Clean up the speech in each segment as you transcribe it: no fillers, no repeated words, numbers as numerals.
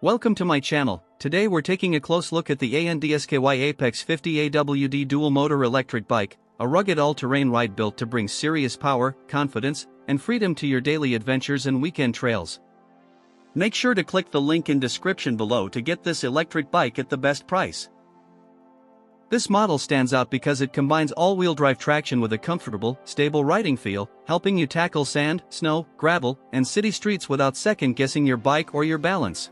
Welcome to my channel. Today we're taking a close look at the ANDSKY Apex50 AWD dual-motor electric bike, a rugged all-terrain ride built to bring serious power, confidence, and freedom to your daily adventures and weekend trails. Make sure to click the link in description below to get this electric bike at the best price. This model stands out because it combines all-wheel drive traction with a comfortable, stable riding feel, helping you tackle sand, snow, gravel, and city streets without second-guessing your bike or your balance.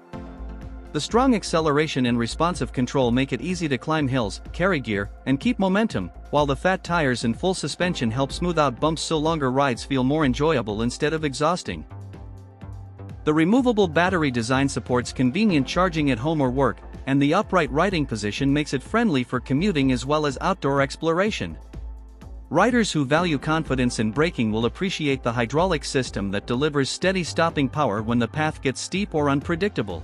The strong acceleration and responsive control make it easy to climb hills, carry gear, and keep momentum, while the fat tires and full suspension help smooth out bumps so longer rides feel more enjoyable instead of exhausting. The removable battery design supports convenient charging at home or work, and the upright riding position makes it friendly for commuting as well as outdoor exploration. Riders who value confidence in braking will appreciate the hydraulic system that delivers steady stopping power when the path gets steep or unpredictable.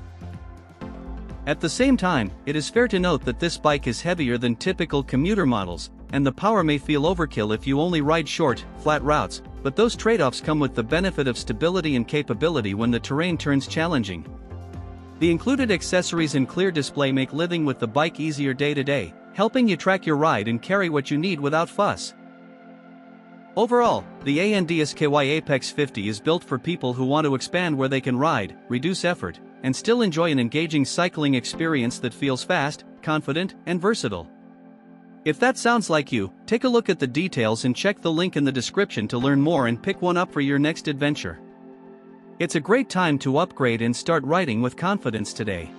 At the same time, it is fair to note that this bike is heavier than typical commuter models, and the power may feel overkill if you only ride short, flat routes, but those trade-offs come with the benefit of stability and capability when the terrain turns challenging. The included accessories and clear display make living with the bike easier day to day, helping you track your ride and carry what you need without fuss. Overall, the ANDSKY Apex50 is built for people who want to expand where they can ride, reduce effort, and still enjoy an engaging cycling experience that feels fast, confident, and versatile. If that sounds like you, take a look at the details and check the link in the description to learn more and pick one up for your next adventure. It's a great time to upgrade and start riding with confidence today.